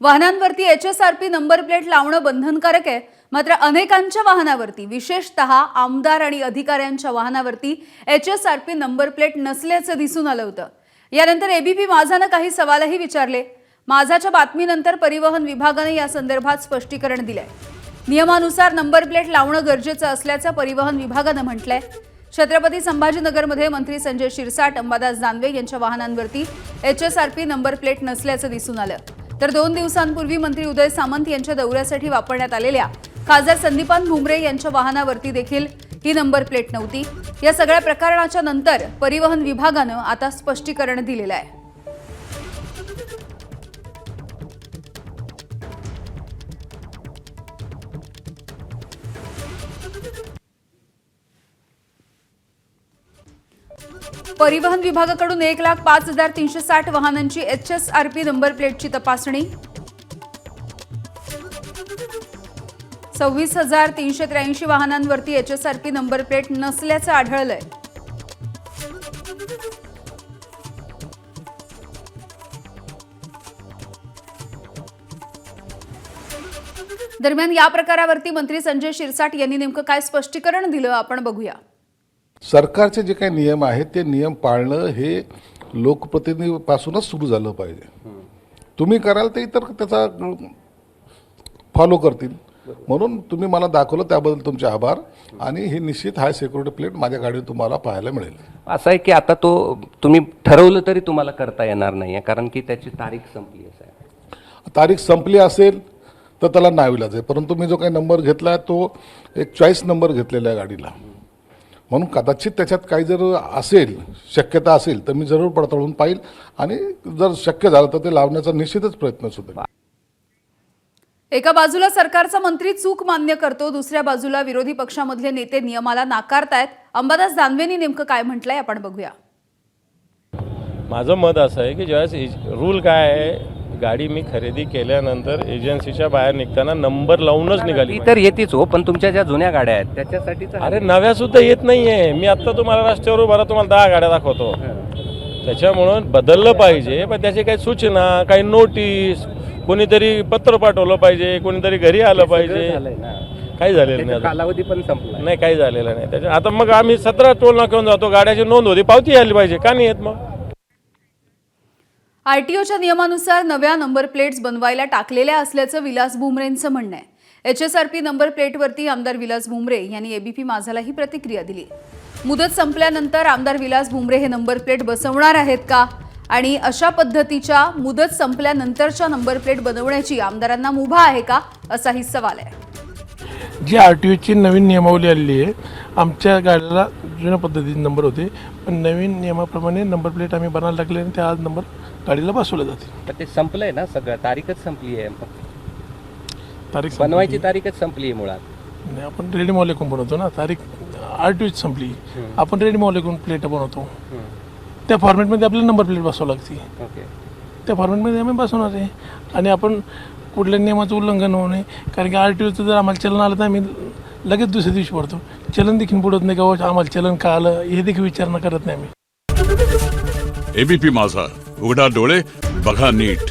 वाहनांवरती HSRP number plate लावणं बंधनकारक आहे, मात्र अनेकांच्या वाहनावरती विशेषतः आमदार आणि अधिकाऱ्यांच्या वाहनावरती HSRP नंबर प्लेट नसल्याचं दिसून आलं होतं। यानंतर एबीपी माझाने काही सवालही विचारले। माझाच्या बातमीनंतर परिवहन विभागाने या संदर्भात स्पष्टीकरण दिलंय। नियमानुसार नंबर प्लेट लावणं गरजेचं असल्याचं परिवहन विभागाने म्हटलंय। छत्रपती संभाजीनगरमध्ये मंत्री संजय शिरसाट, अंबादास दानवे यांच्या वाहनांवरती HSRP नंबर प्लेट नसल्याचं दिसून आलं। तर 2 दिवसांपूर्वी मंत्री उदय सामंत यांच्या दौऱ्यासाठी वापरण्यात आलेल्या खासदार संदीपान भुमरे यांच्या वाहनावरती देखील ही नंबर प्लेट नव्हती। या सगळ्या प्रकरणाच्या नंतर परिवहन विभागाने आता स्पष्टीकरण दिलेलं आहे। परिवहन विभागाकडून 1,05,360 वाहनांची HSRP नंबर प्लेटची तपासणी, 26,383 वाहनांवरती HSRP नंबर प्लेट नसल्याचं आढळलंय। दरम्यान या प्रकारावरती मंत्री संजय शिरसाट यांनी नेमकं काय स्पष्टीकरण दिलं आपण बघूया। सरकारचे जे काही नियम आहेत ते नियम पाळणं हे लोकप्रतिनिधीपासूनच सुरू झालं पाहिजे। तुम्ही कराल ते इतर त्याचा फॉलो करतील, म्हणून तुम्ही मला दाखवलं त्याबद्दल तुमचे आभार। आणि ही निश्चित हाय सिक्युरिटी प्लेट माझ्या गाडीत तुम्हाला पाहायला मिळेल। असं आहे की आता तो तुम्ही ठरवलं तरी तुम्हाला करता येणार नाही, कारण की त्याची तारीख संपली आहे। तारीख संपली असेल तर त्याला नाविलाज आहे, परंतु मी जो काही नंबर घेतला आहे तो एक चॉईस नंबर घेतलेला आहे गाडीला, म्हणून कदाचित त्याच्यात काही जर असेल शक्यता असेल तर मी जरूर पडताळून पाहिल आणि जर शक्य झालं तर ते लावण्याचा निश्चितच प्रयत्न सुद्धा। एका बाजूला सरकारचा मंत्री चूक मान्य करतो, दुसऱ्या बाजूला विरोधी पक्षामधले नेते नियमाला नाकारतायत। अंबादास दानवेंनी नेमकं काय म्हटलंय आपण बघूया। माझं मत असं आहे की ज्यावेळेस रूल काय आहे, गाडी मी खरेदी केल्यानंतर एजन्सीच्या बाहेर निघताना नंबर लावूनच निघाली। तर येतेच हो, पण तुमच्या ज्या जुन्या गाड्या आहेत त्याच्यासाठीच अरे नव्या सुद्धा येत नाहीये। मी आता तुम्हाला रस्त्यावर उभा तुम्हाला 10 गाड्या दाखवतो। त्याच्यामुळं बदललं पाहिजे, पण त्याची काही सूचना, काही नोटीस, कोणीतरी पत्र पाठवलं पाहिजे, कोणीतरी घरी आलं पाहिजे। काही झालेलं नाही, कालावधी पण संपला नाही, काही झालेलं नाही त्याच्या। आता मग आम्ही 17 टोल नाक्यावर जातो, गाड्याची नोंद होती, पावती आली पाहिजे, का नाही येत मग? आरटीओच्या नियमानुसार नव्या नंबर प्लेट्स बनवायला टाकलेल्या असल्याचं विलास भुमरेंचं म्हणणं आहे। HSRP नंबर प्लेटवरती आमदार विलास भुमरे यांनी एबीपी माझाला ही प्रतिक्रिया दिली। मुदत संपल्यानंतर आमदार विलास भुमरे हे नंबर प्लेट बसवणार आहेत का, आणि अशा पद्धतीच्या मुदत संपल्यानंतरच्या नंबर प्लेट बनवण्याची आमदारांना मुभा आहे का, असाही सवाल आहे। जी आरटीओची नवीन नियमावली आलेली आहे, आमच्या गाडीला जुन्या पद्धतीचे नंबर होते, पण नवीन नियमाप्रमाणे नंबर प्लेट आम्ही बनायला लागले आणि त्या आज नंबर गाडीला बसवले जाते। पण ते संपलंय ना सगळं, तारीखच संपली आहे, तारीख बनवायची तारीखच संपली आहे मुळात। नाही, आपण रेडी मॉलिक्यूम बनवतो ना, तारीख आरटीओची संपली, आपण रेडी मॉलिक्यूम प्लेट बनवतो, त्या फॉर्मॅटमध्ये आपल्याला नंबर प्लेट बसवावं लागते। त्या फॉर्मॅटमध्ये आम्ही बसवणार आहे आणि आपण कुठल्या नियमाचं उल्लंघन होऊ नये, कारण की आरटीओचं जर आम्हाला चलन आलं तर आम्ही लगेच दुसऱ्या दिवशी पडतो। चलन देखील पुढत नाही का आम्हाला चलन का आलं हे देखील विचारणा करत नाही आम्ही। एबीपी माझा, उघडा डोळे बघा नीट।